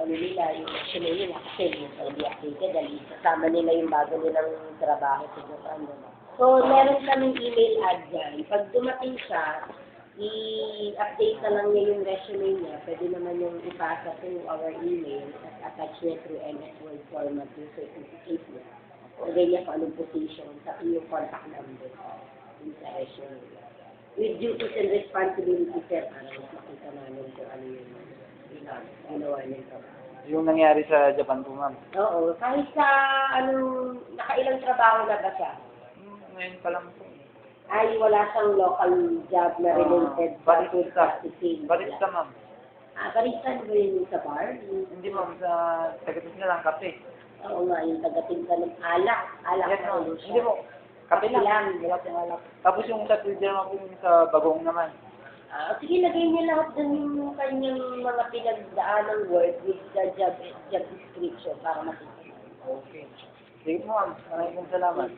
ano nila, yung resume nila, kasi yung hindi updated, dahil kasama nila yung bago nilang trabaho sa Japan. Diba? So, meron kaming email ad dyan. Pag dumating siya, i-update na lang niya yung resume niya. Pwede naman yung ipasa through our email at attach niya through MS Word format yung certificate niya. Lagay niya kung anong position, sa yung contact number yung sa resume niya. With duties and responsibilities, sir, para mas makita namin kung ano yung ginawa niya trabaho. Yung nangyari sa Japan po, ma'am. Oo, kahit sa nakailang trabaho na ba siya? Ngayon pa lang po. Ay, wala siyang local job na related sa food barista. processing. Barista, ma'am. Barista na ba yun sa bar? Hindi, ma'am. Sa tagatis na lang, kape. Oo nga, yung tagatinda ng alak. Alak Yes, na ma'am. ulo siya. Hindi po. Kape lang. Wala siyang alak. Tapos yung sa Twitter, ma'am, po yung sa bagong naman. Sige, lagay niya lahat dun yung kanyang mga pinagdaan ng work with the job description para makita. Okay. Sige po, ma'am. Maraming salamat.